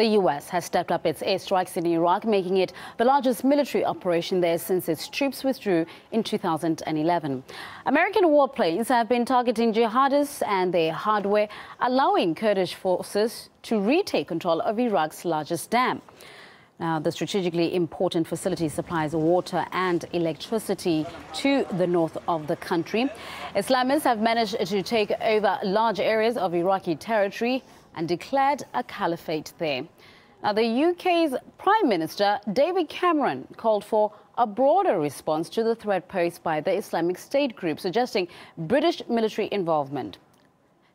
The U.S. has stepped up its airstrikes in Iraq, making it the largest military operation there since its troops withdrew in 2011. American warplanes have been targeting jihadists and their hardware, allowing Kurdish forces to retake control of Iraq's largest dam. Now, the strategically important facility supplies water and electricity to the north of the country. Islamists have managed to take over large areas of Iraqi territory and declared a caliphate there. Now, the UK's Prime Minister, David Cameron, called for a broader response to the threat posed by the Islamic State group, suggesting British military involvement.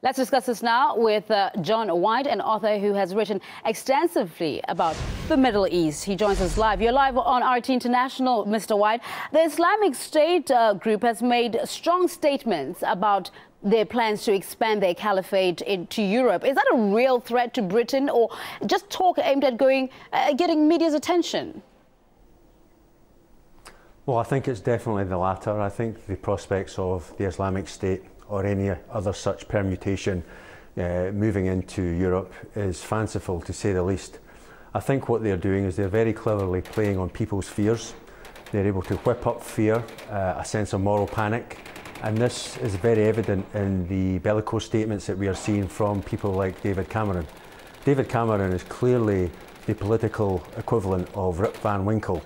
Let's discuss this now with John White, an author who has written extensively about the Middle East. He joins us live. You're live on RT International, Mr. White. The Islamic State group has made strong statements about their plans to expand their caliphate into Europe. Is that a real threat to Britain, or just talk aimed at getting media's attention? Well, I think it's definitely the latter. I think the prospects of the Islamic State or any other such permutation moving into Europe is fanciful, to say the least. I think what they're doing is they're very cleverly playing on people's fears. They're able to whip up fear, a sense of moral panic, and this is very evident in the bellicose statements that we are seeing from people like David Cameron. David Cameron is clearly the political equivalent of Rip Van Winkle,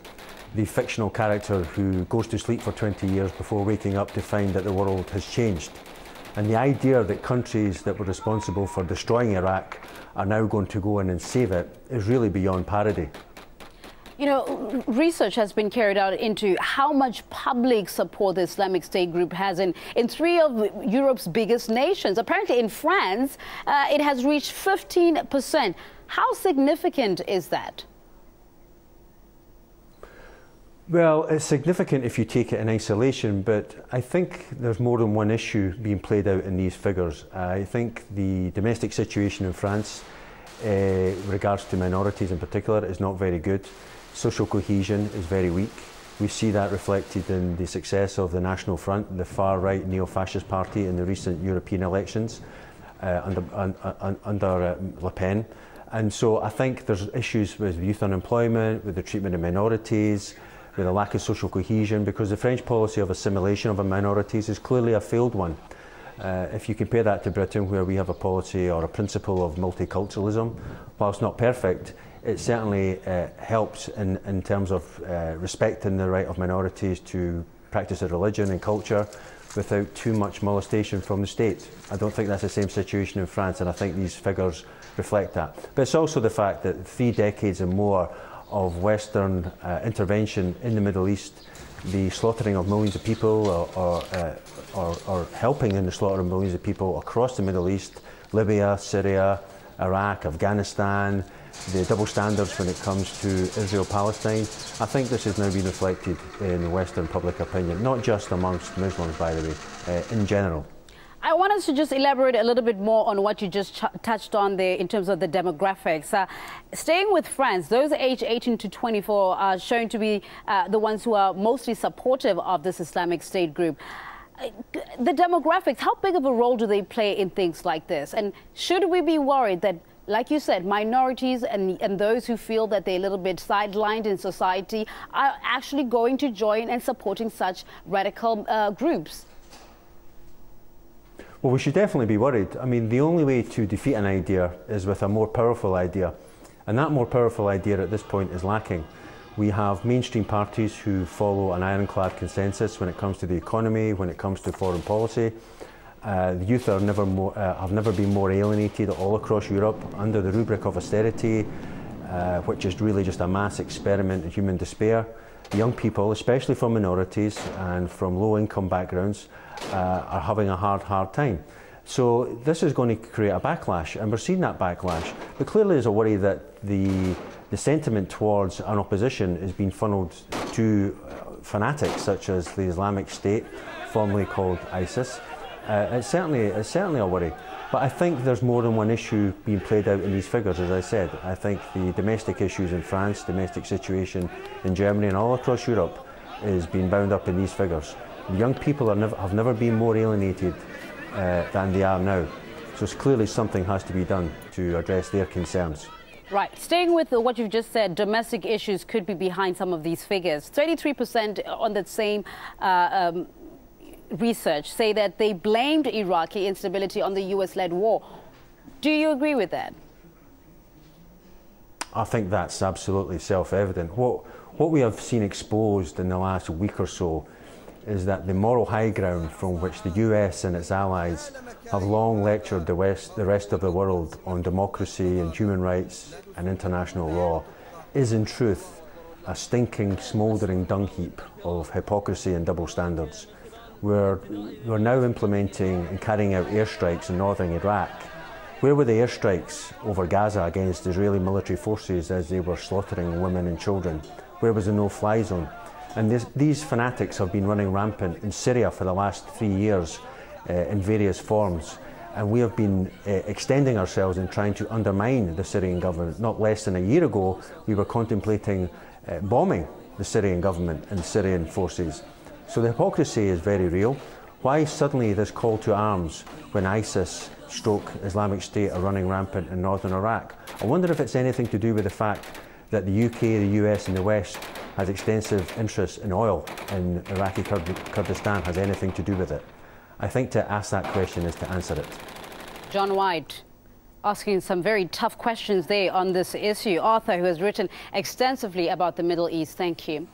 the fictional character who goes to sleep for 20 years before waking up to find that the world has changed. And the idea that countries that were responsible for destroying Iraq are now going to go in and save it is really beyond parody. You know, research has been carried out into how much public support the Islamic State group has in three of Europe's biggest nations. Apparently in France, it has reached 15%. How significant is that? Well, it's significant if you take it in isolation, but I think there's more than one issue being played out in these figures. I think the domestic situation in France, with regards to minorities in particular, is not very good. Social cohesion is very weak. We see that reflected in the success of the National Front, the far-right neo-fascist party, in the recent European elections under Le Pen. And so I think there's issues with youth unemployment, with the treatment of minorities, with a lack of social cohesion, because the French policy of assimilation of minorities is clearly a failed one. If you compare that to Britain, where we have a policy or a principle of multiculturalism, whilst not perfect, it certainly helps in terms of respecting the right of minorities to practice their religion and culture without too much molestation from the state. I don't think that's the same situation in France, and I think these figures reflect that. But it's also the fact that 3 decades and more of Western intervention in the Middle East, the slaughtering of millions of people, or helping in the slaughter of millions of people across the Middle East, Libya, Syria, Iraq, Afghanistan, the double standards when it comes to Israel-Palestine. I think this has now been reflected in Western public opinion, not just amongst Muslims, by the way, in general. I want us to just elaborate a little bit more on what you just touched on there in terms of the demographics. Staying with France, those aged 18 to 24 are shown to be the ones who are mostly supportive of this Islamic State group. The demographics, how big of a role do they play in things like this? And should we be worried that, like you said, minorities and those who feel that they're a little bit sidelined in society are actually going to join and supporting such radical groups? Well, we should definitely be worried. I mean, the only way to defeat an idea is with a more powerful idea. And that more powerful idea at this point is lacking. We have mainstream parties who follow an ironclad consensus when it comes to the economy, when it comes to foreign policy. The youth are have never been more alienated all across Europe under the rubric of austerity, which is really just a mass experiment in human despair. Young people, especially from minorities and from low-income backgrounds, are having a hard time. So this is going to create a backlash, and we're seeing that backlash. But clearly there's a worry that the sentiment towards an opposition is being funneled to fanatics such as the Islamic State, formerly called ISIS. It's certainly a worry. But I think there's more than one issue being played out in these figures, as I said. I think the domestic issues in France, domestic situation in Germany and all across Europe is being bound up in these figures. Young people have never been more alienated than they are now. So clearly something has to be done to address their concerns. Right. Staying with what you've just said, domestic issues could be behind some of these figures. 33% on that same research say that they blamed Iraqi instability on the US-led war. Do you agree with that? I think that's absolutely self-evident. What we have seen exposed in the last week or so is that the moral high ground from which the US and its allies have long lectured the rest of the world on democracy and human rights and international law is in truth a stinking, smouldering dung heap of hypocrisy and double standards. We're now implementing and carrying out airstrikes in northern Iraq. Where were the airstrikes over Gaza against Israeli military forces as they were slaughtering women and children? Where was the no-fly zone? And these fanatics have been running rampant in Syria for the last 3 years in various forms. And we have been extending ourselves in trying to undermine the Syrian government. Not less than a year ago, we were contemplating bombing the Syrian government and Syrian forces. So the hypocrisy is very real. Why suddenly this call to arms when ISIS / Islamic State are running rampant in northern Iraq? I wonder if it's anything to do with the fact that the UK, the US and the West has extensive interests in oil in Iraqi Kurdistan has anything to do with it. I think to ask that question is to answer it. John White, asking some very tough questions there on this issue. Author who has written extensively about the Middle East. Thank you.